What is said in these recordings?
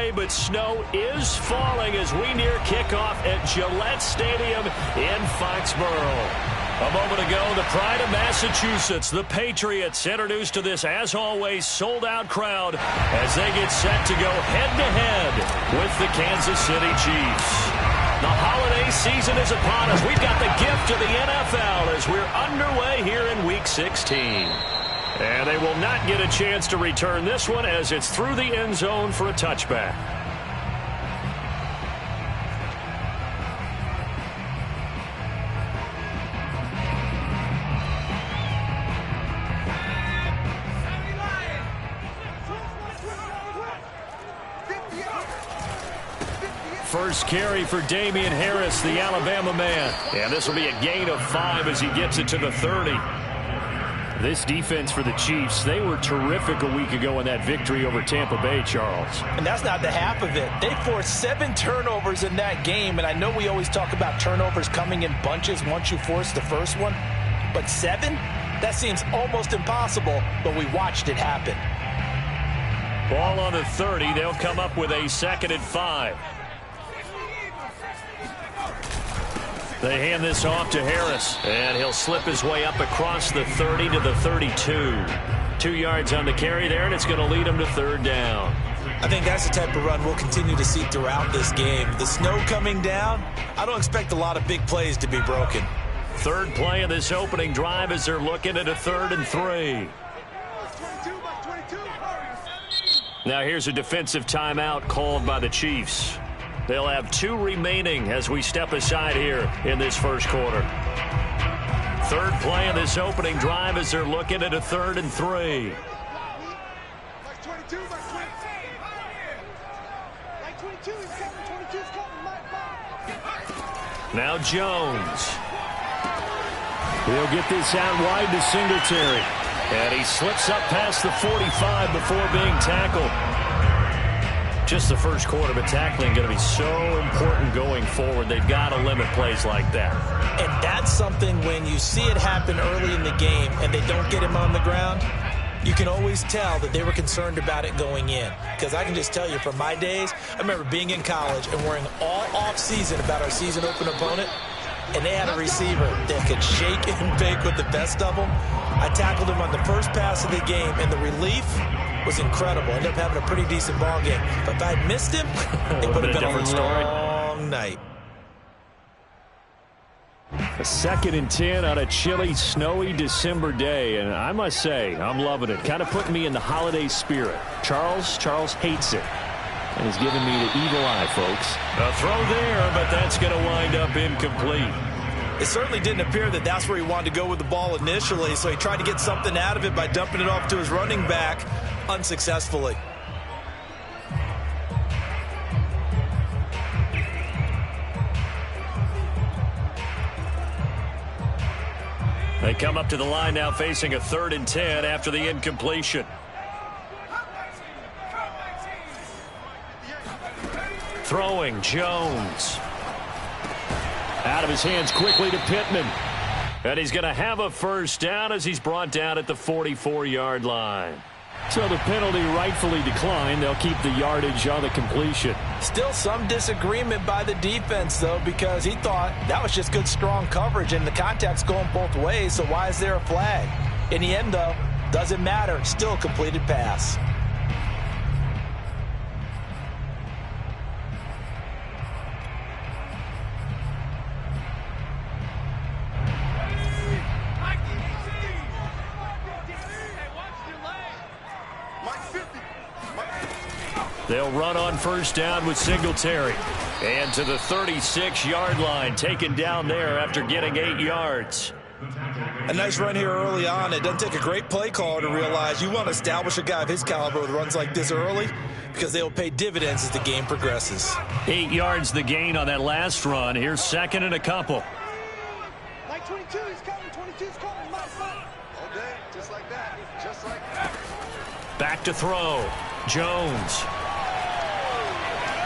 away, but snow is falling as we near kickoff at Gillette Stadium in Foxborough. A moment ago, the pride of Massachusetts, the Patriots, introduced to this, as always, sold-out crowd as they get set to go head-to-head with the Kansas City Chiefs. The holiday season is upon us. We've got the gift of the NFL as we're underway here in Week 16. And they will not get a chance to return this one as it's through the end zone for a touchback. First carry for Damian Harris, the Alabama man. And this will be a gain of 5 as he gets it to the 30. This defense for the Chiefs, they were terrific a week ago in that victory over Tampa Bay, Charles. And that's not the half of it. They forced 7 turnovers in that game, and I know we always talk about turnovers coming in bunches once you force the first one, but 7? That seems almost impossible, but we watched it happen. Ball on the 30. They'll come up with a 2nd and 5. They hand this off to Harris, and he'll slip his way up across the 30 to the 32. 2 yards on the carry there, and it's going to lead him to 3rd down. I think that's the type of run we'll continue to see throughout this game. The snow coming down, I don't expect a lot of big plays to be broken. 3rd play of this opening drive as they're looking at a 3rd and 3. Now here's a defensive timeout called by the Chiefs. They'll have 2 remaining as we step aside here in this first quarter. 3rd play of this opening drive as they're looking at a 3rd and 3. Now Jones. He'll get this out wide to Singletary. And he slips up past the 45 before being tackled. Just the first quarter, but tackling going to be so important going forward. They've got to limit plays like that. And that's something when you see it happen early in the game and they don't get him on the ground, you can always tell that they were concerned about it going in. Because I can just tell you from my days, I remember being in college and worrying all off-season about our season open opponent, and they had a receiver that could shake and bake with the best of them. I tackled him on the first pass of the game, and the relief was incredible. Ended up having a pretty decent ball game. But if I had missed him, it would have been a long night. A 2nd and 10 on a chilly, snowy December day. And I must say, I'm loving it. Kind of putting me in the holiday spirit. Charles hates it. And he's giving me the evil eye, folks. A throw there, but that's going to wind up incomplete. It certainly didn't appear that that's where he wanted to go with the ball initially, so he tried to get something out of it by dumping it off to his running back unsuccessfully. They come up to the line now facing a 3rd and 10 after the incompletion. Throwing, Jones. Out of his hands quickly to Pittman. And he's going to have a 1st down as he's brought down at the 44-yard line. So the penalty rightfully declined. They'll keep the yardage on the completion. Still some disagreement by the defense, though, because he thought that was just good, strong coverage, and the contact's going both ways, so why is there a flag? In the end, though, doesn't matter. Still a completed pass. They'll run on 1st down with Singletary. And to the 36-yard line, taken down there after getting 8 yards. A nice run here early on. It doesn't take a great play caller to realize you want to establish a guy of his caliber with runs like this early because they will pay dividends as the game progresses. 8 yards the gain on that last run. Here's 2nd and a couple. Like 22, he's coming. 22's coming. All day, just like that. Just like that. Back to throw. Jones.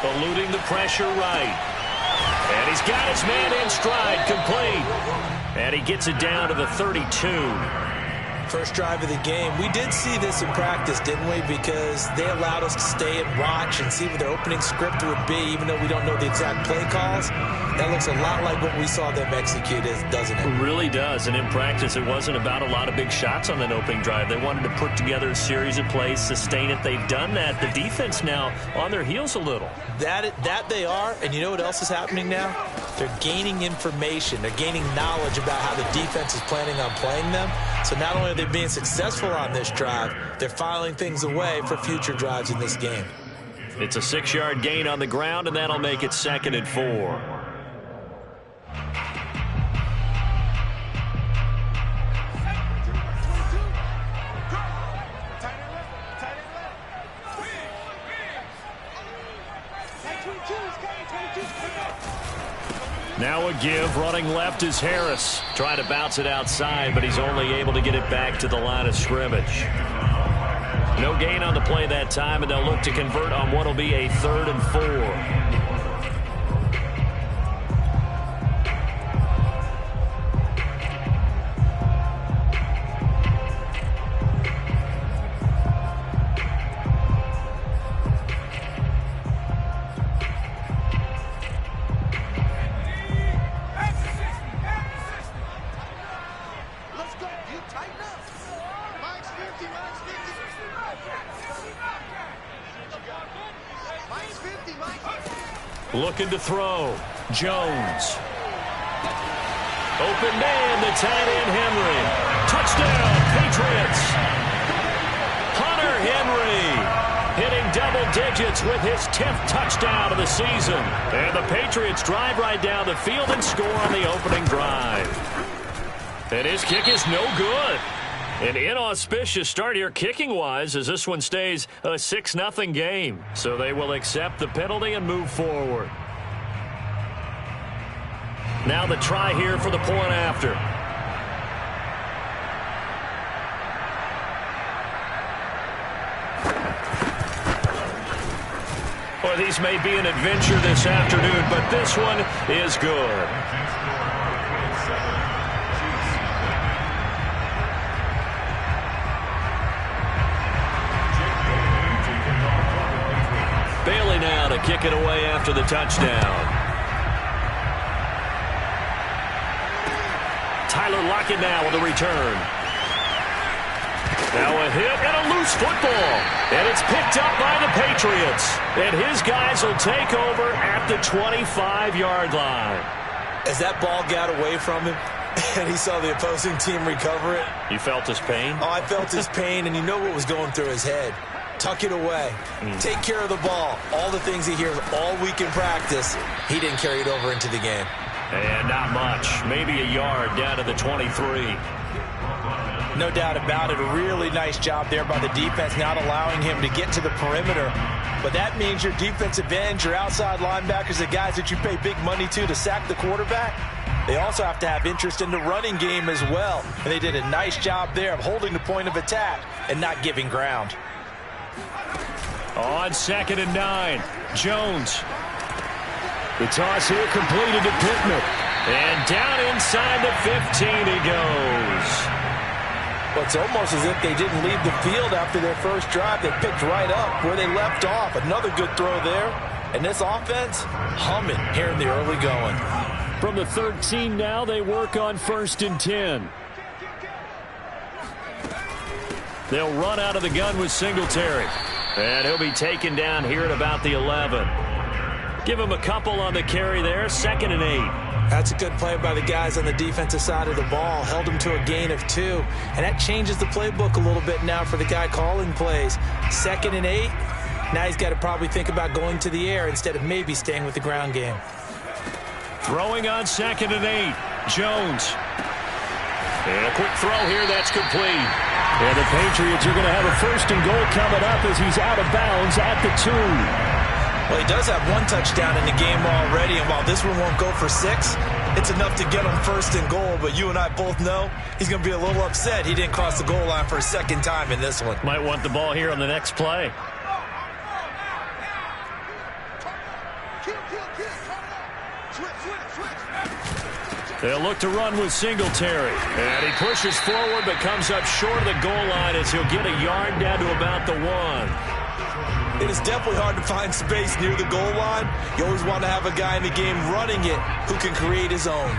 Eluding the pressure right. And he's got his man in stride, complete. And he gets it down to the 32. First drive of the game. We did see this in practice, didn't we? Because they allowed us to stay and watch and see what their opening script would be, even though we don't know the exact play calls. That looks a lot like what we saw them execute, doesn't it? It really does. And in practice, it wasn't about a lot of big shots on that opening drive. They wanted to put together a series of plays, sustain it. They've done that. The defense now on their heels a little. That they are. And you know what else is happening now? They're gaining information. They're gaining knowledge about how the defense is planning on playing them. So not only are they being successful on this drive, they're filing things away for future drives in this game. It's a 6-yard gain on the ground, and that'll make it 2nd and 4. Now a give, running left is Harris. Trying to bounce it outside, but he's only able to get it back to the line of scrimmage. No gain on the play that time, and they'll look to convert on what will be a 3rd and 4. Looking to throw. Jones. Open man, the tight end Henry. Touchdown, Patriots. Hunter Henry hitting double digits with his 10th touchdown of the season. And the Patriots drive right down the field and score on the opening drive. And his kick is no good. An inauspicious start here kicking-wise as this one stays a 6-0 game. So they will accept the penalty and move forward. Now the try here for the point after. Well, these may be an adventure this afternoon, but this one is good. Bailey now to kick it away after the touchdown. Tyler Lockett now with a return. Now a hit and a loose football. And it's picked up by the Patriots. And his guys will take over at the 25-yard line. As that ball got away from him and he saw the opposing team recover it. You felt his pain? Oh, I felt his pain, and you know what was going through his head. Tuck it away. Take care of the ball. All the things he hears all week in practice, he didn't carry it over into the game. And not much. Maybe a yard down to the 23. No doubt about it. A really nice job there by the defense, not allowing him to get to the perimeter. But that means your defensive ends, your outside linebackers, the guys that you pay big money to sack the quarterback, they also have to have interest in the running game as well. And they did a nice job there of holding the point of attack and not giving ground. On 2nd and 9, Jones. The toss here completed to Pittman. And down inside the 15 he goes. Well, it's almost as if they didn't leave the field after their first drive. They picked right up where they left off. Another good throw there. And this offense, humming here in the early going. From the 13 now, they work on 1st and 10. They'll run out of the gun with Singletary. And he'll be taken down here at about the 11. Give him a couple on the carry there. 2nd and 8. That's a good play by the guys on the defensive side of the ball. Held him to a gain of 2. And that changes the playbook a little bit now for the guy calling plays. 2nd and 8. Now he's got to probably think about going to the air instead of maybe staying with the ground game. Throwing on 2nd and 8. Jones. And a quick throw here. That's complete. And the Patriots are going to have a 1st and goal coming up as he's out of bounds at the 2. Well, he does have 1 touchdown in the game already, and while this one won't go for 6, it's enough to get him 1st and goal. But you and I both know he's going to be a little upset he didn't cross the goal line for a 2nd time in this one. Might want the ball here on the next play. They'll look to run with Singletary. And he pushes forward but comes up short of the goal line as he'll get a yard down to about the 1. It is definitely hard to find space near the goal line. You always want to have a guy in the game running it who can create his own.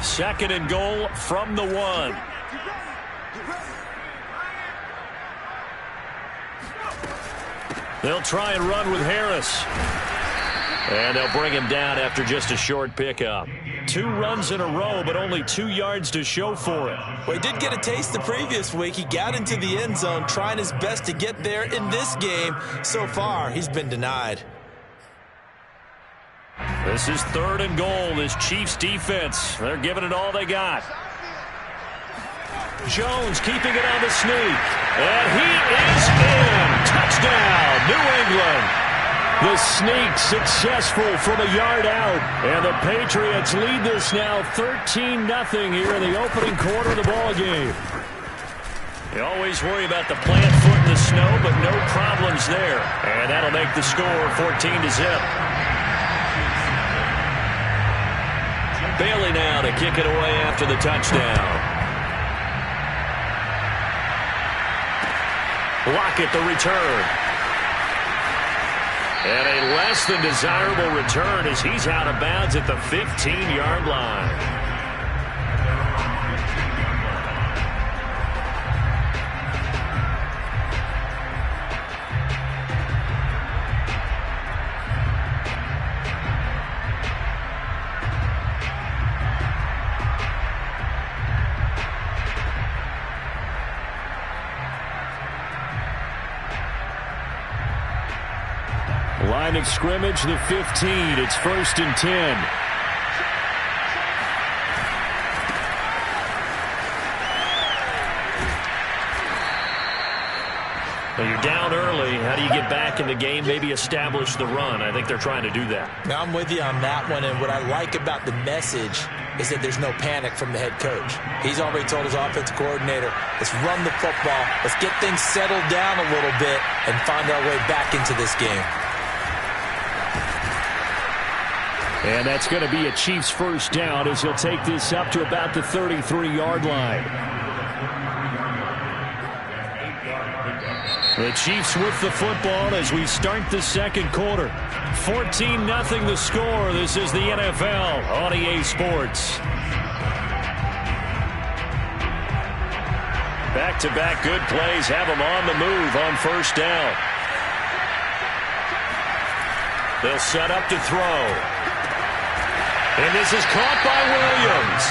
2nd and goal from the 1. They'll try and run with Harris. And they'll bring him down after just a short pickup. 2 runs in a row, but only 2 yards to show for it. Well, he did get a taste the previous week. He got into the end zone, trying his best to get there in this game. So far, he's been denied. This is 3rd and goal, this Chiefs defense. They're giving it all they got. Jones keeping it on the sneak. And he is in. Touchdown, New England. The sneak successful from a yard out. And the Patriots lead this now 13-0 here in the opening quarter of the ballgame. You always worry about the plant foot in the snow, but no problems there. And that'll make the score 14-0. Bailey now to kick it away after the touchdown. Lockett the return. And a less than desirable return as he's out of bounds at the 15-yard line. Line of scrimmage, the 15. It's 1st and 10. Well, you're down early. How do you get back in the game, maybe establish the run? I think they're trying to do that. Now, I'm with you on that one, and what I like about the message is that there's no panic from the head coach. He's already told his offensive coordinator, let's run the football, let's get things settled down a little bit and find our way back into this game. And that's going to be a Chiefs first down as he'll take this up to about the 33-yard line. The Chiefs with the football as we start the second quarter. 14-0 the score. This is the NFL on EA Sports. Back-to-back good plays have them on the move on first down. They'll set up to throw. And this is caught by Williams.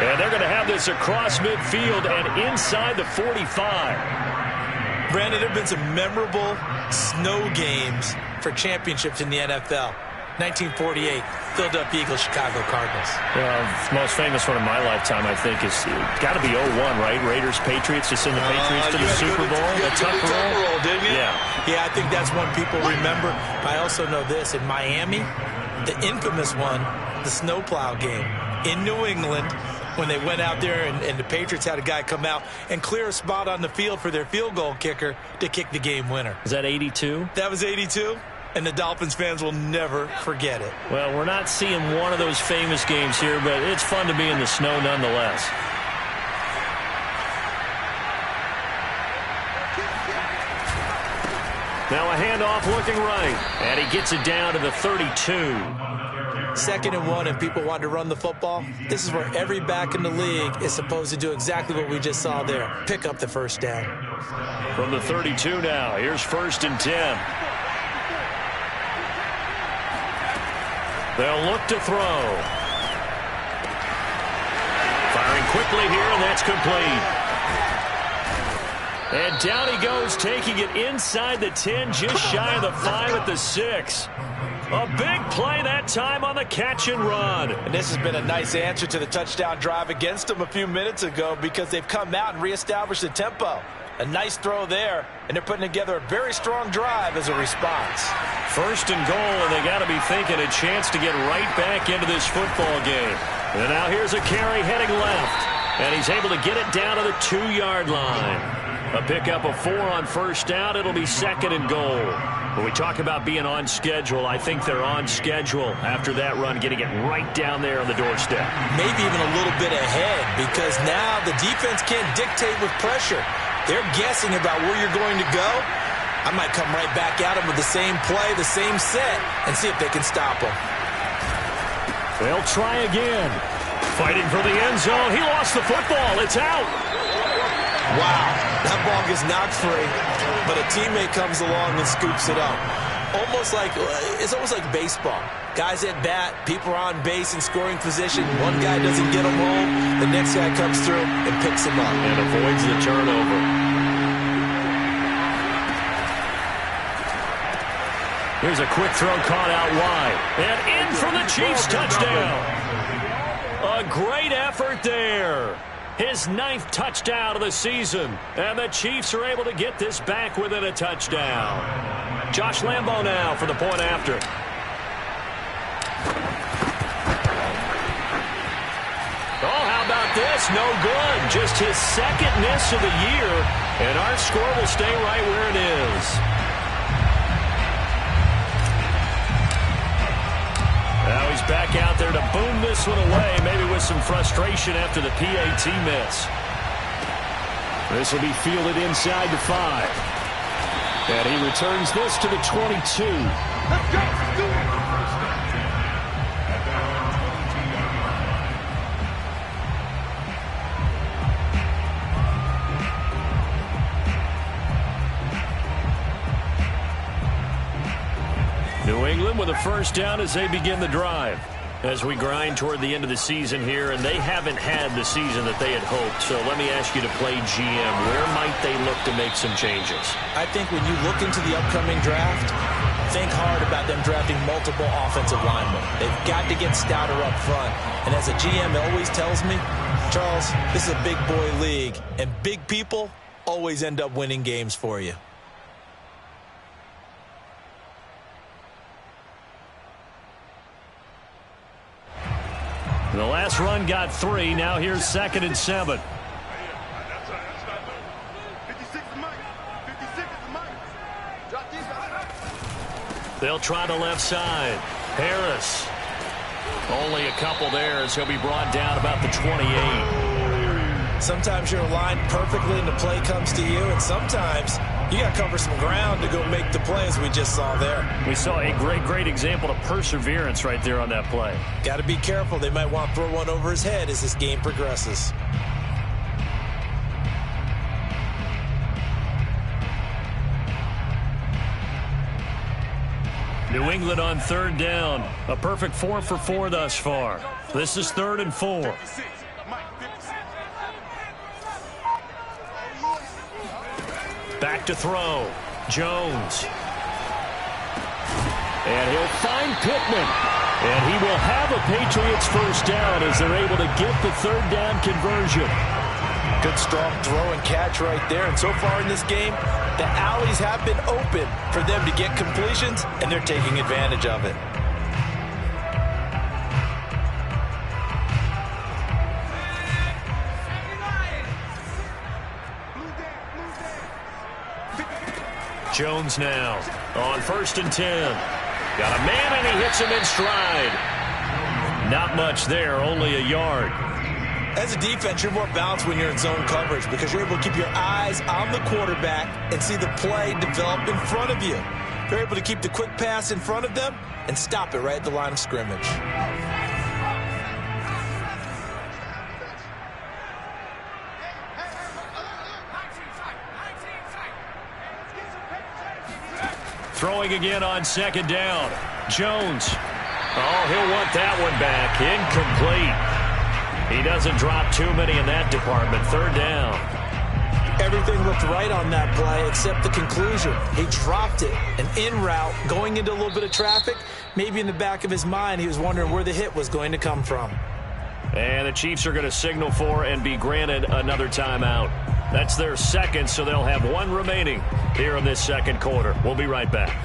And they're going to have this across midfield and inside the 45. Brandon, there have been some memorable snow games for championships in the NFL. 1948, Philadelphia Eagles, Chicago Cardinals. Well, the most famous one of my lifetime, I think, is got to be 01, right? Raiders, Patriots, to send the Patriots to the Super Bowl. The Tuck roll, didn't you? Yeah, I think that's one people remember. I also know this. In Miami, the infamous one, the snowplow game in New England, when they went out there and the Patriots had a guy come out and clear a spot on the field for their field goal kicker to kick the game winner. Is that 82? That was 82, and the Dolphins fans will never forget it. Well, we're not seeing one of those famous games here, but it's fun to be in the snow nonetheless. Now a handoff looking right, and he gets it down to the 32. 2nd and 1, and people want to run the football. This is where every back in the league is supposed to do exactly what we just saw there. Pick up the first down. From the 32 now, here's 1st and 10. They'll look to throw. Firing quickly here, and that's complete. And down he goes, taking it inside the 10, just shy of the 5 at the 6. A big play that time on the catch and run. And this has been a nice answer to the touchdown drive against them a few minutes ago because they've come out and reestablished the tempo. A nice throw there, and they're putting together a very strong drive as a response. 1st and goal, and they got to be thinking a chance to get right back into this football game. And now here's a carry heading left, and he's able to get it down to the 2-yard line. A pickup of 4 on first down. It'll be 2nd and goal. When we talk about being on schedule, I think they're on schedule after that run, getting it right down there on the doorstep. Maybe even a little bit ahead, because now the defense can't dictate with pressure. They're guessing about where you're going to go. I might come right back at them with the same play, the same set, and see if they can stop them. They'll try again. Fighting for the end zone. He lost the football. It's out. Wow, that ball gets knocked free, but a teammate comes along and scoops it up. It's almost like baseball. Guys at bat, people are on base in scoring position. One guy doesn't get them home, the next guy comes through and picks them up. And avoids the turnover. Here's a quick throw caught out wide. And in for the Chiefs touchdown. A great effort there. His 9th touchdown of the season. And the Chiefs are able to get this back within a touchdown. Josh Lambo now for the point after. Oh, how about this? No good. Just his 2nd miss of the year. And our score will stay right where it is. Now he's back out there to boom this one away, maybe with some frustration after the PAT miss. This will be fielded inside the 5. And he returns this to the 22. Let's go. New England with a first down as they begin the drive. As we grind toward the end of the season here, and they haven't had the season that they had hoped. So let me ask you to play GM. Where might they look to make some changes? I think when you look into the upcoming draft, think hard about them drafting multiple offensive linemen. They've got to get stouter up front. And as a GM always tells me, Charles, this is a big boy league, and big people always end up winning games for you. The last run got 3. Now here's 2nd and 7. They'll try the left side. Harris. Only a couple there as he'll be brought down about the 28. Sometimes you're aligned perfectly and the play comes to you, and sometimes you got to cover some ground to go make the play, as we just saw there. We saw a great example of perseverance right there on that play. Got to be careful. They might want to throw one over his head as this game progresses. New England on 3rd down. A perfect 4 for 4 thus far. This is 3rd and 4. Back to throw. Jones. And he'll find Pittman. And he will have a Patriots first down as they're able to get the 3rd down conversion. Good strong throw and catch right there. And so far in this game, the alleys have been open for them to get completions, and they're taking advantage of it. Jones now on 1st and 10. Got a man, and he hits him in stride. Not much there, only a yard. As a defense, you're more balanced when you're in zone coverage because you're able to keep your eyes on the quarterback and see the play develop in front of you. You're able to keep the quick pass in front of them and stop it right at the line of scrimmage. Throwing again on 2nd down. Jones. Oh, he'll want that one back. Incomplete. He doesn't drop too many in that department. 3rd down. Everything looked right on that play except the conclusion. He dropped it. An in route, going into a little bit of traffic. Maybe in the back of his mind, he was wondering where the hit was going to come from. And the Chiefs are going to signal for and be granted another timeout. That's their 2nd, so they'll have 1 remaining here in this 2nd quarter. We'll be right back.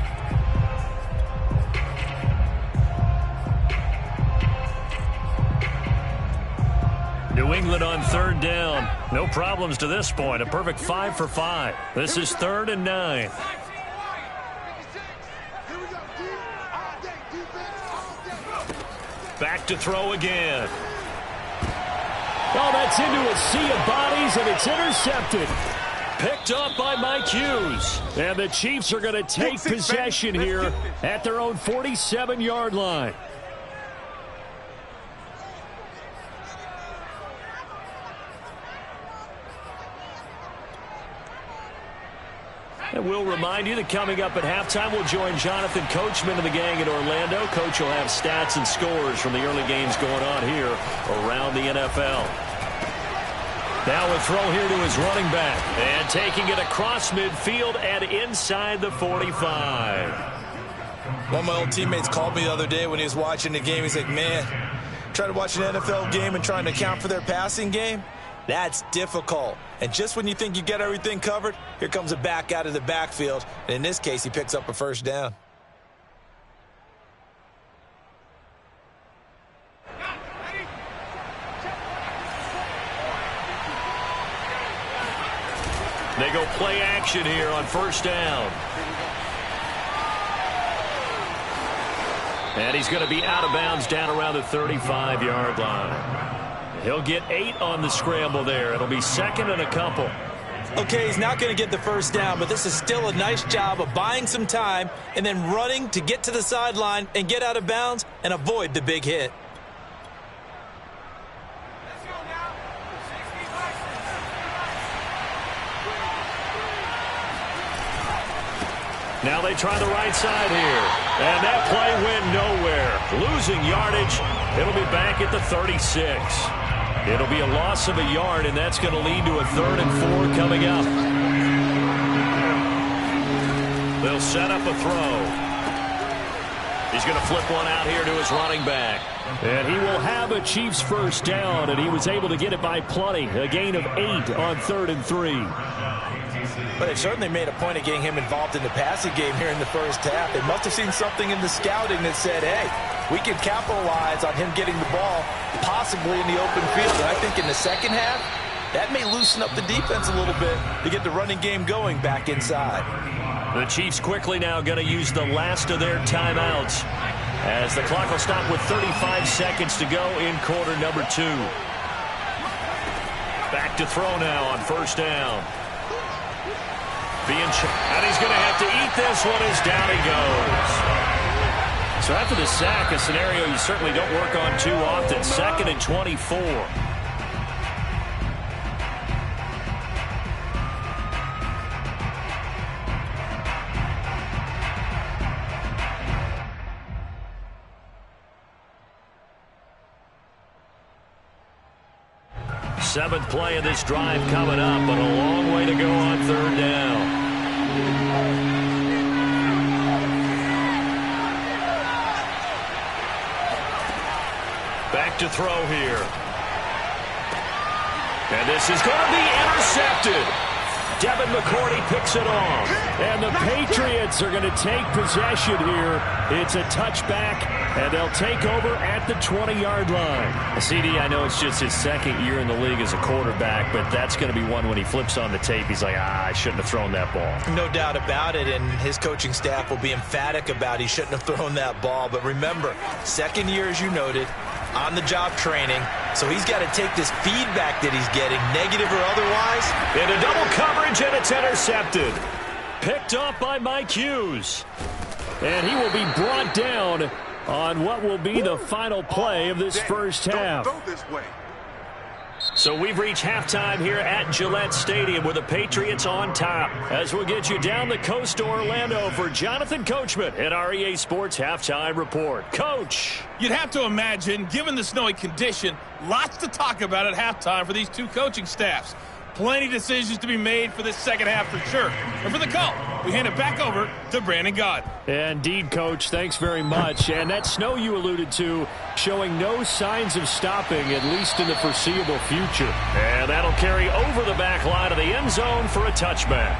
New England England on third down. No problems to this point. A perfect 5 for 5. This is 3rd and 9. Back to throw again. Oh, that's into a sea of bodies, and it's intercepted. Picked up by Mike Hughes. And the Chiefs are going to take possession here at their own 47-yard line. And we'll remind you that coming up at halftime, we'll join Jonathan Coachman and the gang in Orlando. Coach will have stats and scores from the early games going on here around the NFL. Now a throw here to his running back. And taking it across midfield and inside the 45. One of my old teammates called me the other day when he was watching the game. He's like, man, trying to watch an NFL game and trying to account for their passing game? That's difficult. And just when you think you get everything covered, here comes a back out of the backfield. And in this case, he picks up a first down. They go play action here on first down. And he's going to be out of bounds down around the 35-yard line. He'll get 8 on the scramble there. It'll be 2nd and a couple. Okay, he's not going to get the first down, but this is still a nice job of buying some time and then running to get to the sideline and get out of bounds and avoid the big hit. Now they try the right side here. And that play went nowhere. Losing yardage. It'll be back at the 36. It'll be a loss of a yard, and that's going to lead to a 3rd and 4 coming up. They'll set up a throw. He's going to flip one out here to his running back. And he will have a Chiefs first down, and he was able to get it by plenty. A gain of 8 on 3rd and 3. But it certainly made a point of getting him involved in the passing game here in the first half. They must have seen something in the scouting that said, hey, we can capitalize on him getting the ball possibly in the open field. And I think in the second half, that may loosen up the defense a little bit to get the running game going back inside. The Chiefs quickly now going to use the last of their timeouts as the clock will stop with 35 seconds to go in quarter number 2. Back to throw now on first down. And he's going to have to eat this one as down he goes. So after the sack, a scenario you certainly don't work on too often. 2nd and 24. Seventh play of this drive coming up, but a long way to go on third down. Back to throw here. And this is going to be intercepted. Devin McCourty picks it off. And the Patriots are going to take possession here. It's a touchback, and they'll take over at the 20-yard line. CD, I know it's just his 2nd year in the league as a quarterback, but that's going to be one when he flips on the tape. He's like, I shouldn't have thrown that ball. No doubt about it, and his coaching staff will be emphatic about he shouldn't have thrown that ball. But remember, 2nd year, as you noted, on-the-job training, so he's got to take this feedback that he's getting, negative or otherwise. Into double coverage, and it's intercepted. Picked up by Mike Hughes. And he will be brought down on what will be the final play of this first half. Don't go this way. So we've reached halftime here at Gillette Stadium with the Patriots on top. As we'll get you down the coast to Orlando for Jonathan Coachman at our EA Sports Halftime Report. Coach. You'd have to imagine, given the snowy condition, lots to talk about at halftime for these two coaching staffs. Plenty of decisions to be made for this second half for sure. And for the call, we hand it back over to Brandon Gaudin. Indeed, Coach. Thanks very much. And that snow you alluded to showing no signs of stopping, at least in the foreseeable future. And that'll carry over the back line of the end zone for a touchback.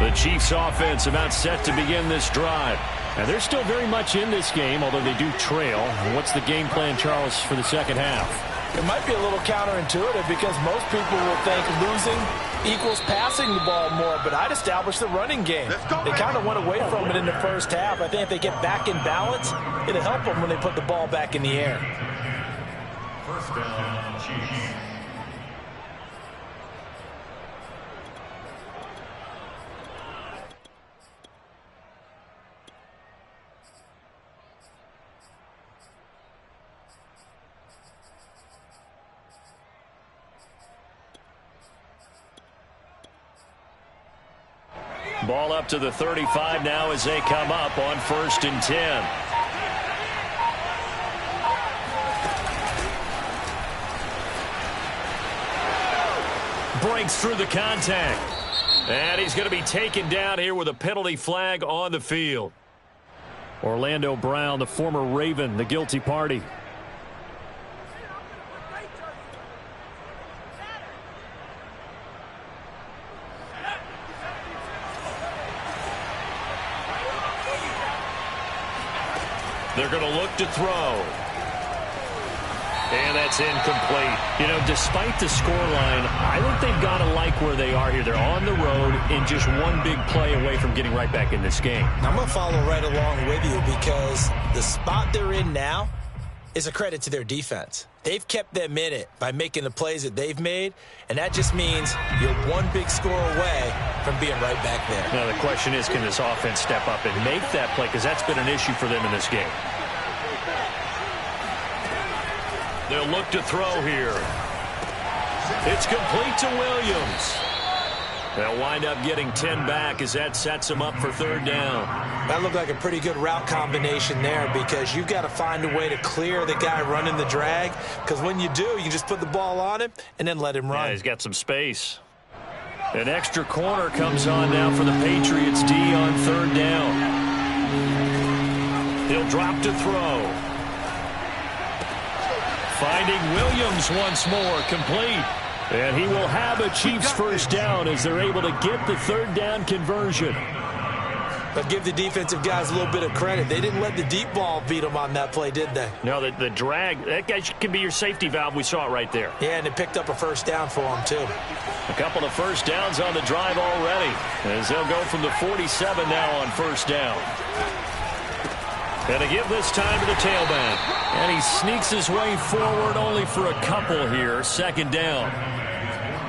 The Chiefs offense about set to begin this drive. And they're still very much in this game, although they do trail. What's the game plan, Charles, for the second half? It might be a little counterintuitive because most people will think losing equals passing the ball more, but I'd establish the running game. They kind of went away from it in the first half. I think if they get back in balance, it'll help them when they put the ball back in the air. First down, Chiefs. Ball up to the 35 now as they come up on 1st and 10. Breaks through the contact. And he's going to be taken down here with a penalty flag on the field. Orlando Brown, the former Raven, the guilty party. They're going to look to throw. And that's incomplete. You know, despite the scoreline, I think they've got to like where they are here. They're on the road and just one big play away from getting right back in this game. I'm going to follow right along with you because the spot they're in now is a credit to their defense. They've kept them in it by making the plays that they've made, and that just means you're one big score away from being right back there. Now the question is, can this offense step up and make that play? Because that's been an issue for them in this game. They'll look to throw here. It's complete to Williams. They'll wind up getting 10 back as that sets them up for 3rd down. That looked like a pretty good route combination there because you've got to find a way to clear the guy running the drag, because when you do, you just put the ball on him and then let him run. Yeah, he's got some space. An extra corner comes on now for the Patriots D on 3rd down. He'll drop to throw. Finding Williams once more, complete. And he will have a Chiefs 1st down as they're able to get the 3rd down conversion. But give the defensive guys a little bit of credit. They didn't let the deep ball beat them on that play, did they? No, the drag, that guy can be your safety valve. We saw it right there. Yeah, and it picked up a 1st down for them, too. A couple of 1st downs on the drive already, as they'll go from the 47 now on 1st down. And to give this time to the tailback. And he sneaks his way forward only for a couple here. 2nd down.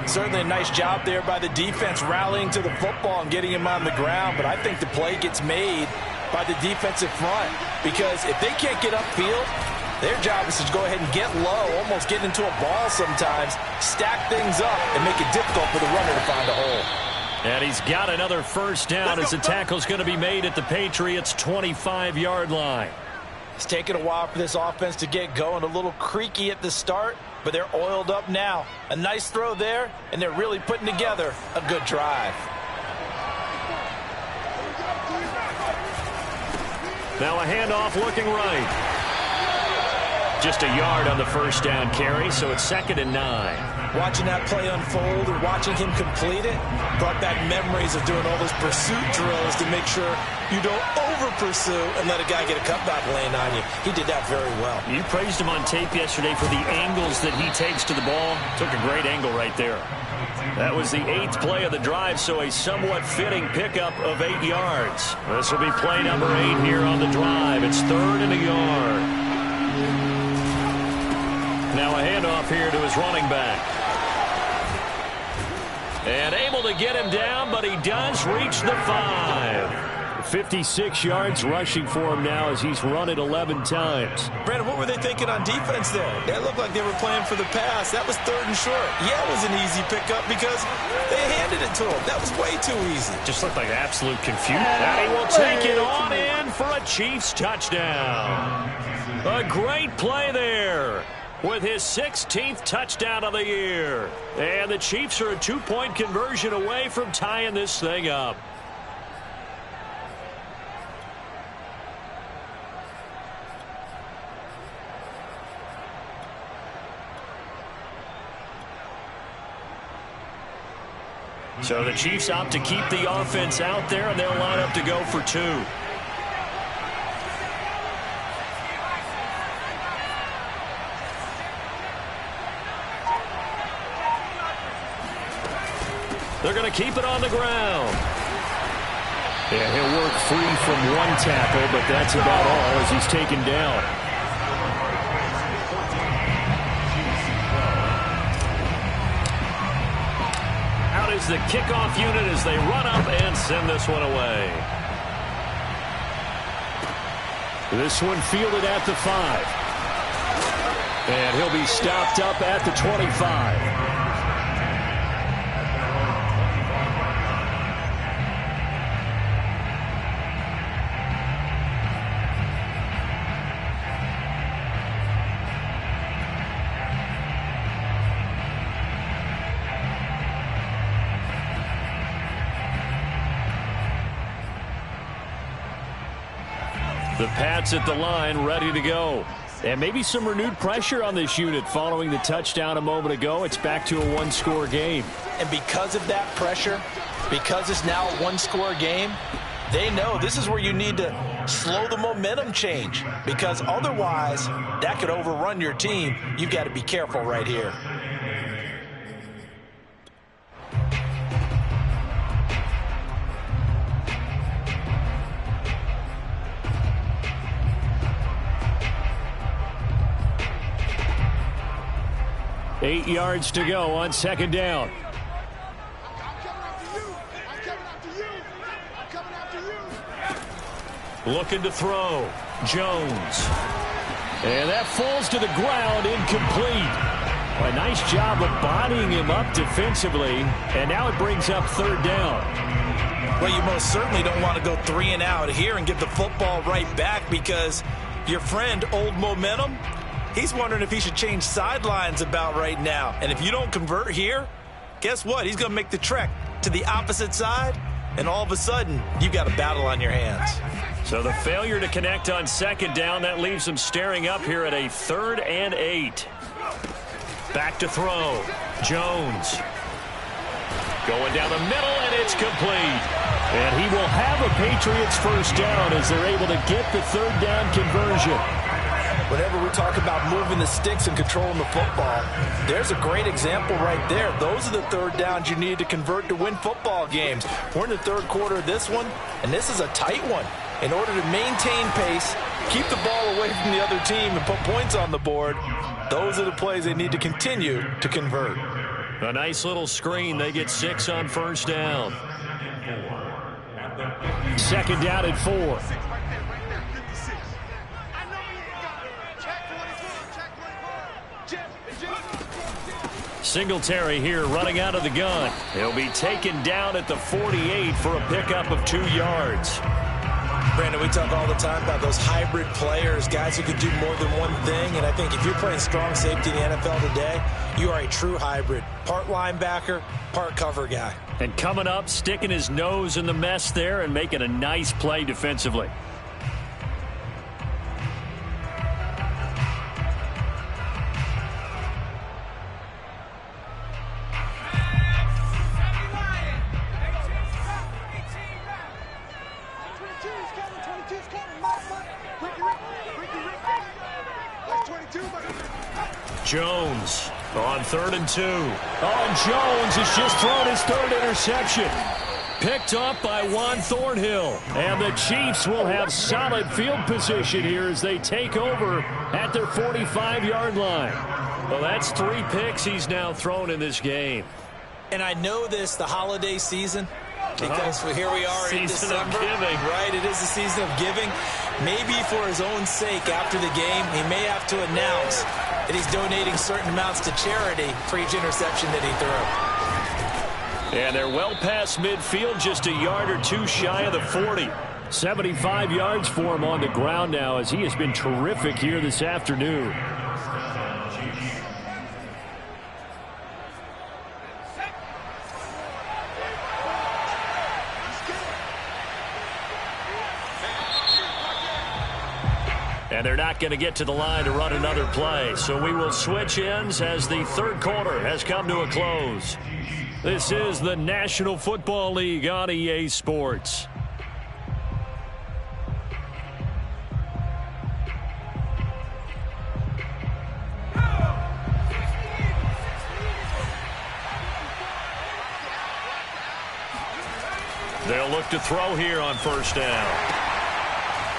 Certainly a nice job there by the defense rallying to the football and getting him on the ground. But I think the play gets made by the defensive front. Because if they can't get upfield, their job is to go ahead and get low, almost get into a ball sometimes, stack things up, and make it difficult for the runner to find a hole. And he's got another 1st down as the tackle's going to be made at the Patriots' 25-yard line. It's taken a while for this offense to get going. A little creaky at the start, but they're oiled up now. A nice throw there, and they're really putting together a good drive. Now a handoff looking right. Just a yard on the 1st down carry, so it's 2nd and 9. Watching that play unfold and watching him complete it brought back memories of doing all those pursuit drills to make sure you don't over-pursue and let a guy get a cutback lane on you. He did that very well. You praised him on tape yesterday for the angles that he takes to the ball. Took a great angle right there. That was the 8th play of the drive, so a somewhat fitting pickup of 8 yards. This will be play number 8 here on the drive. It's 3rd and a yard. Now a handoff here to his running back. And able to get him down, but he does reach the 5. 56 yards rushing for him now as he's run it 11 times. Brandon, what were they thinking on defense there? That looked like they were playing for the pass. That was 3rd and short. Yeah, it was an easy pickup because they handed it to him. That was way too easy. Just looked like absolute confusion. And he will take it on in for a Chiefs touchdown. A great play there, with his 16th touchdown of the year. And the Chiefs are a 2-point conversion away from tying this thing up. So the Chiefs opt to keep the offense out there, and they'll line up to go for 2. They're going to keep it on the ground. Yeah, he'll work free from one tackle, but that's about all as he's taken down. Out is the kickoff unit as they run up and send this one away. This one fielded at the 5. And he'll be stopped up at the 25. The Pats at the line, ready to go. And maybe some renewed pressure on this unit following the touchdown a moment ago. It's back to a one-score game. And because of that pressure, because it's now a one-score game, they know this is where you need to slow the momentum change. Because otherwise, that could overrun your team. You've got to be careful right here. Eight yards to go on second down. Looking to throw. Jones. And that falls to the ground, incomplete. A nice job of bodying him up defensively. And now it brings up third down. Well, you most certainly don't want to go 3 and out here and get the football right back because your friend, Old Momentum, he's wondering if he should change sidelines about right now. And if you don't convert here, guess what? He's going to make the trek to the opposite side, and all of a sudden, you've got a battle on your hands. So the failure to connect on second down, that leaves them staring up here at a 3rd and 8. Back to throw. Jones. Going down the middle, and it's complete. And he will have a Patriots first down as they're able to get the third down conversion. Whenever we talk about moving the sticks and controlling the football, there's a great example right there. Those are the third downs you need to convert to win football games. We're in the third quarter of this one, and this is a tight one. In order to maintain pace, keep the ball away from the other team, and put points on the board, those are the plays they need to continue to convert. A nice little screen. They get 6 on first down. Second down at 4. Singletary here running out of the gun. He'll be taken down at the 48 for a pickup of 2 yards. Brandon, we talk all the time about those hybrid players, guys who can do more than one thing. And I think if you're playing strong safety in the NFL today, you are a true hybrid. Part linebacker, part cover guy. And coming up, sticking his nose in the mess there and making a nice play defensively. Jones on 3rd and 2. Oh, and Jones has just thrown his 3rd interception. Picked up by Juan Thornhill. And the Chiefs will have solid field position here as they take over at their 45-yard line. Well, that's 3 picks he's now thrown in this game. And I know this, the holiday season, because here we are in December. Right, it is the season of giving. Maybe for his own sake after the game, he may have to announce that he's donating certain amounts to charity for each interception that he threw. And they're well past midfield, just a yard or 2 shy of the 40. 75 yards for him on the ground now as he has been terrific here this afternoon. And they're not going to get to the line to run another play. So we will switch ends as the third quarter has come to a close. This is the National Football League on EA Sports. They'll look to throw here on first down.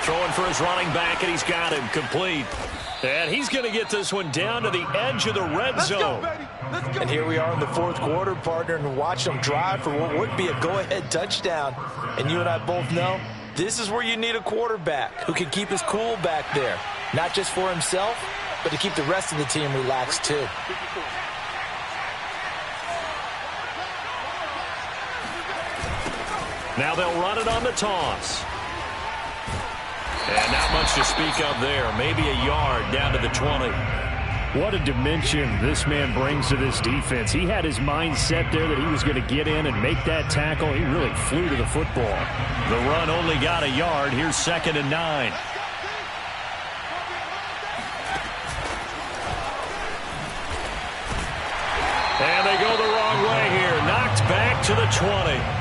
Throwing for his running back, and he's got him complete. And he's going to get this one down to the edge of the red zone. And here we are in the fourth quarter, partner, and watch them drive for what would be a go-ahead touchdown. And you and I both know this is where you need a quarterback who can keep his cool back there, not just for himself, but to keep the rest of the team relaxed too. Now they'll run it on the toss. And not much to speak of there. Maybe a yard down to the 20. What a dimension this man brings to this defense. He had his mind set there that he was going to get in and make that tackle. He really flew to the football. The run only got a yard. Here's 2nd and 9. And they go the wrong way here. Knocked back to the 20.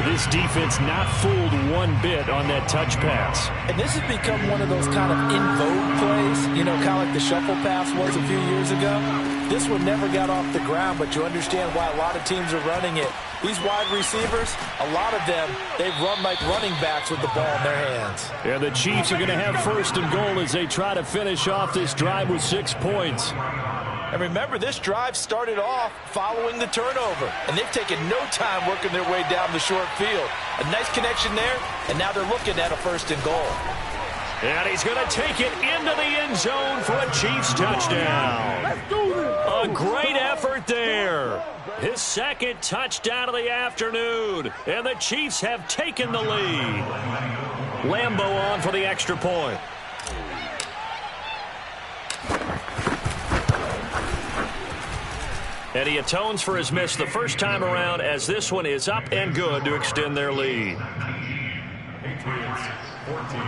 This defense not fooled one bit on that touch pass. And this has become one of those kind of in vogue plays, you know, kind of like the shuffle pass was a few years ago. This one never got off the ground, but you understand why a lot of teams are running it. These wide receivers, a lot of them, they run like running backs with the ball in their hands. Yeah, the Chiefs are going to have 1st and goal as they try to finish off this drive with 6 points. And remember, this drive started off following the turnover, and they've taken no time working their way down the short field. A nice connection there, and now they're looking at a 1st and goal. And he's going to take it into the end zone for a Chiefs touchdown. Let's do this. A great effort there. His 2nd touchdown of the afternoon, and the Chiefs have taken the lead. Lambeau on for the extra point. And he atones for his miss the first time around as this one is up and good to extend their lead. Patriots 14.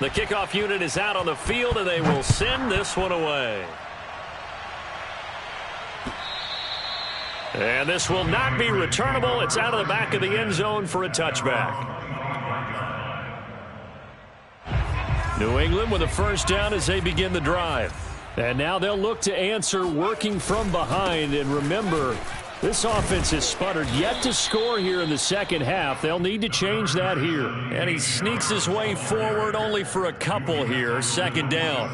The kickoff unit is out on the field, and they will send this one away. And this will not be returnable. It's out of the back of the end zone for a touchback. New England with a first down as they begin the drive. And now they'll look to answer working from behind. And remember, this offense has sputtered yet to score here in the second half. They'll need to change that here. And he sneaks his way forward only for a couple here. 2nd down.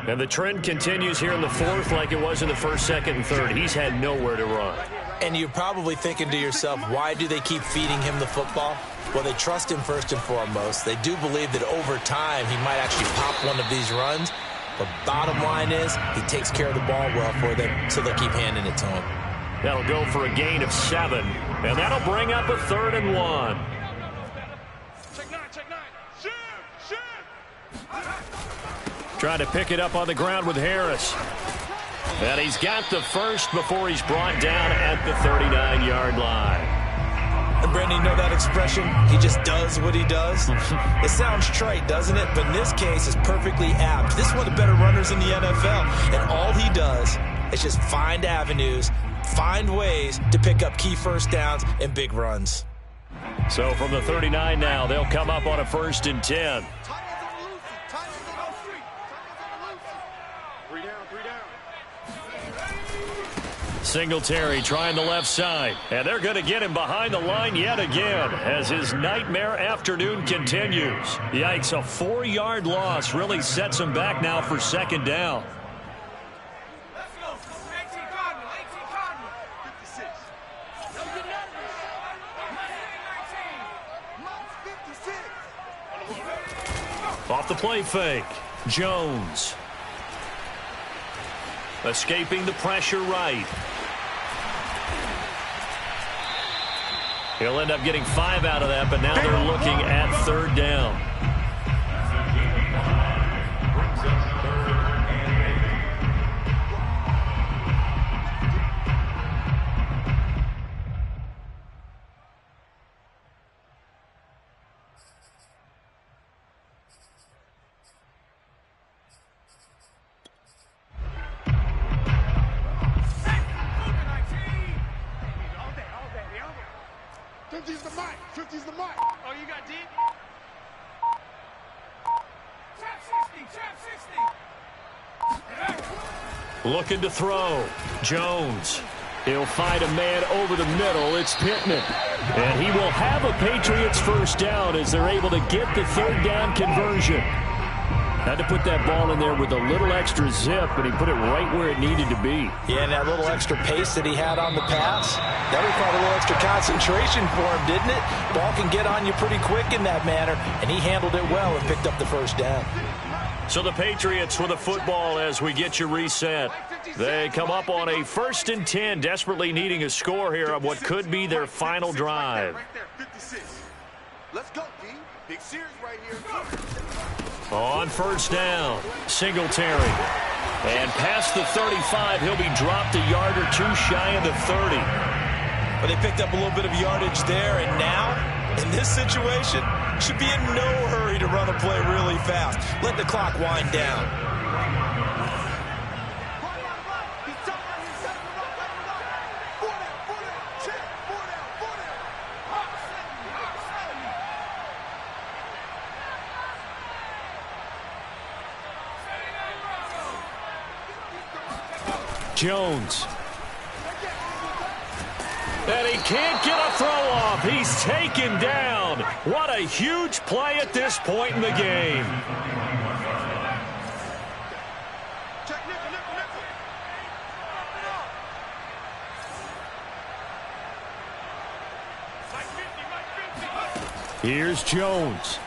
And the trend continues here in the 4th like it was in the 1st, 2nd, and 3rd. He's had nowhere to run. And you're probably thinking to yourself, why do they keep feeding him the football? Well, they trust him first and foremost. They do believe that over time he might actually pop one of these runs. But bottom line is, he takes care of the ball well for them, so they'll keep handing it to him. That'll go for a gain of 7. And that'll bring up a 3rd and 1. Check 9, check 9. Shoot. Trying to pick it up on the ground with Harris. And he's got the first before he's brought down at the 39-yard line. And Brandon, you know that expression? He just does what he does. It sounds trite, doesn't it? But in this case, it's perfectly apt. This is one of the better runners in the NFL. And all he does is just find avenues, find ways to pick up key first downs and big runs. So from the 39 now, they'll come up on a 1st and 10. Singletary trying the left side. And they're going to get him behind the line yet again as his nightmare afternoon continues. Yikes, a 4-yard loss really sets him back now for 2nd down. Off the play fake, Jones. Escaping the pressure right. He'll end up getting 5 out of that, but now they're looking at 3rd down. mic. 50's the mic. Oh, you got deep? Trap 60. Looking to throw. Jones. He'll find a man over the middle. It's Pittman. And he will have a Patriots first down as they're able to get the third down conversion. Had to put that ball in there with a little extra zip, and he put it right where it needed to be. Yeah, and that little extra pace that he had on the pass, that required a little extra concentration for him, didn't it? Ball can get on you pretty quick in that manner, and he handled it well and picked up the first down. So the Patriots with the football as we get you reset. They come up on a 1st and 10, desperately needing a score here on what could be their final drive. Right there, 56. Let's go, D. Big series right here. On first down, Singletary. And past the 35, he'll be dropped a yard or two shy of the 30. But they picked up a little bit of yardage there, and now, in this situation, should be in no hurry to run a play really fast. Let the clock wind down. Jones. And he can't get a throw off. He's taken down. What a huge play at this point in the game. Here's Jones.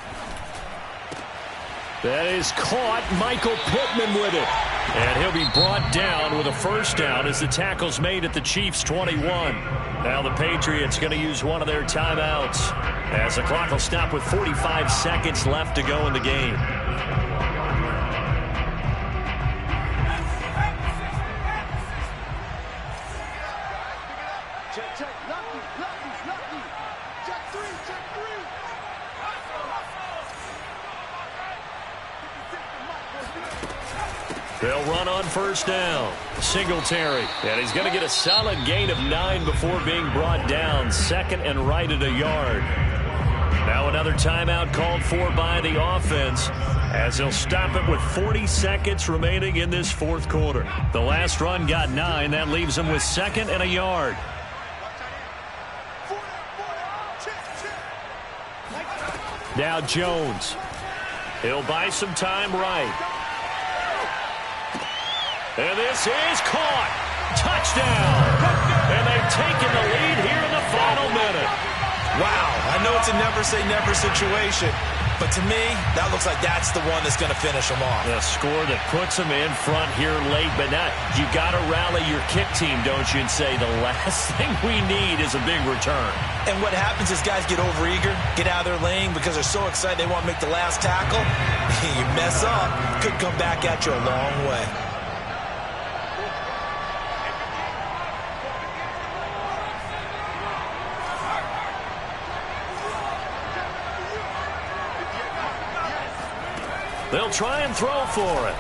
That is caught. Michael Pittman with it. And he'll be brought down with a first down as the tackle's made at the Chiefs' 21. Now the Patriots going to use one of their timeouts as the clock will stop with 45 seconds left to go in the game. Check. Lucky. Check three. They'll run on first down. Singletary. And he's going to get a solid gain of 9 before being brought down. 2nd and right at a yard. Now another timeout called for by the offense as they'll stop it with 40 seconds remaining in this 4th quarter. The last run got 9. That leaves them with 2nd and a yard. Now Jones. He'll buy some time right. And this is caught. Touchdown. And they've taken the lead here in the final minute. Wow, I know it's a never-say-never situation, but to me, that looks like that's the one that's going to finish them off. The score that puts them in front here late, but now you got to rally your kick team, don't you, and say the last thing we need is a big return. And what happens is guys get overeager, get out of their lane because they're so excited they want to make the last tackle. You mess up, could come back at you a long way. They'll try and throw for it.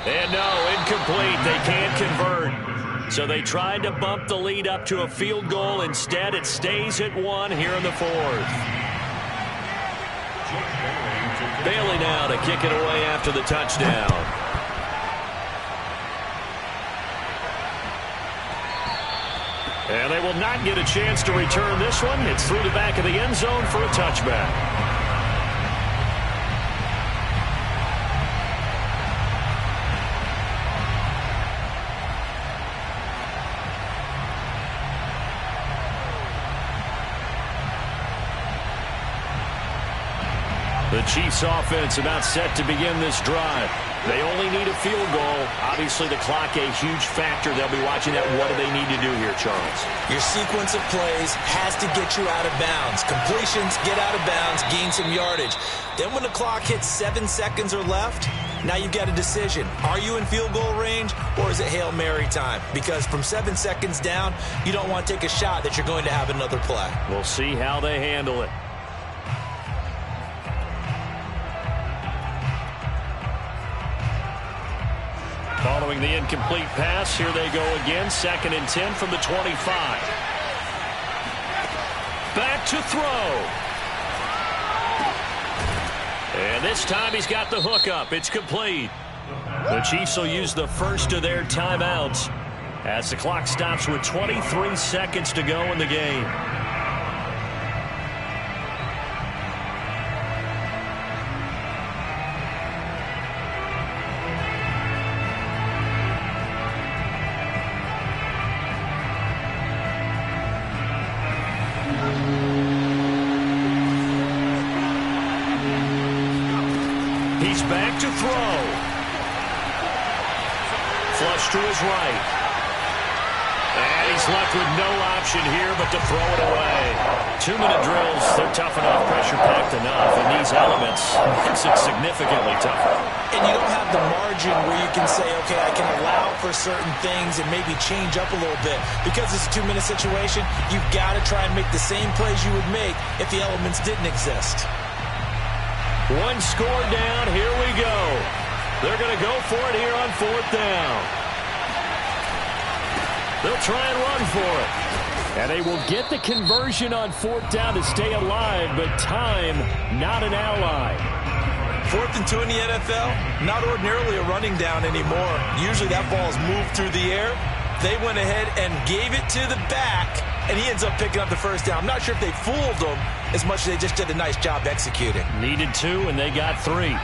And no, incomplete. They can't convert. So they tried to bump the lead up to a field goal. Instead, it stays at 1 here in the 4th. Bailey now to kick it away after the touchdown. And they will not get a chance to return this one. It's through the back of the end zone for a touchback. The Chiefs offense about set to begin this drive. They only need a field goal. Obviously, the clock a huge factor. They'll be watching that. What do they need to do here, Charles? Your sequence of plays has to get you out of bounds. Completions, get out of bounds, gain some yardage. Then when the clock hits 7 seconds or left, now you've got a decision. Are you in field goal range or is it Hail Mary time? Because from 7 seconds down, you don't want to take a shot that you're going to have another play. We'll see how they handle it. Following the incomplete pass, here they go again. 2nd and 10 from the 25. Back back to throw. And this time he's got the hook up. It's complete. The Chiefs will use the first of their timeouts as the clock stops with 23 seconds to go in the game. He's back to throw. Flush to his right. And he's left with no option here but to throw it away. 2-minute drills, they're tough enough, pressure-packed enough. In these elements, makes it significantly tougher. And you don't have the margin where you can say, okay, I can allow for certain things and maybe change up a little bit. Because it's a 2-minute situation, you've got to try and make the same plays you would make if the elements didn't exist. One score down, here we go. They're going to go for it here on 4th down. They'll try and run for it. And they will get the conversion on 4th down to stay alive, but time, not an ally. 4th and 2 in the NFL, not ordinarily a running down anymore. Usually that ball is moved through the air. They went ahead and gave it to the back, and he ends up picking up the first down. I'm not sure if they fooled him as much as they just did a nice job executing. Needed 2, and they got 3.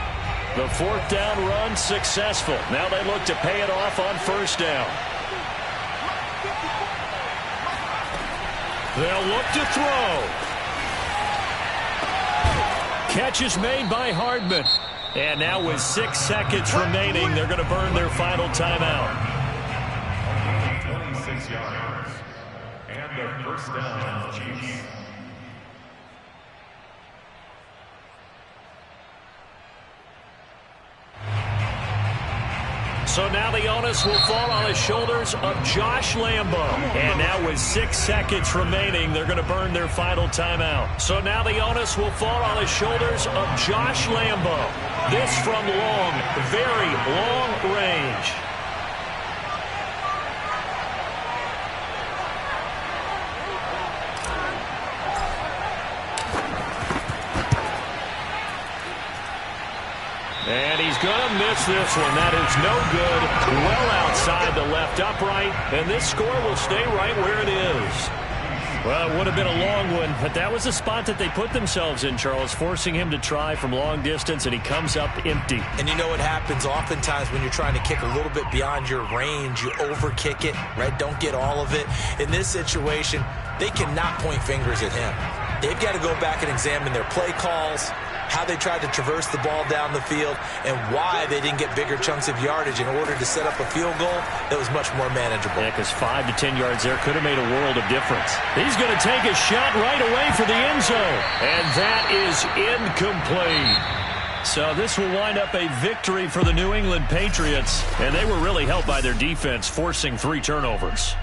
The 4th down run successful. Now they look to pay it off on 1st down. They'll look to throw. Catch is made by Hardman. And now with 6 seconds remaining, they're going to burn their final timeout. 26 yards. And the first down, Chiefs. So now the onus will fall on the shoulders of Josh Lambo. And now with 6 seconds remaining, they're going to burn their final timeout. So now the onus will fall on the shoulders of Josh Lambo. This from long, very long range. And he's going to miss this one. That is no good. Well outside the left upright. And this score will stay right where it is. Well, it would have been a long one, but that was the spot that they put themselves in, Charles, forcing him to try from long distance, and he comes up empty. And you know what happens oftentimes when you're trying to kick a little bit beyond your range, you overkick it, right? Don't get all of it. In this situation, they cannot point fingers at him. They've got to go back and examine their play calls, how they tried to traverse the ball down the field, and why they didn't get bigger chunks of yardage in order to set up a field goal that was much more manageable. Yeah, because 5 to 10 yards there could have made a world of difference. He's going to take a shot right away for the end zone, and that is incomplete. So this will wind up a victory for the New England Patriots, and they were really helped by their defense, forcing 3 turnovers.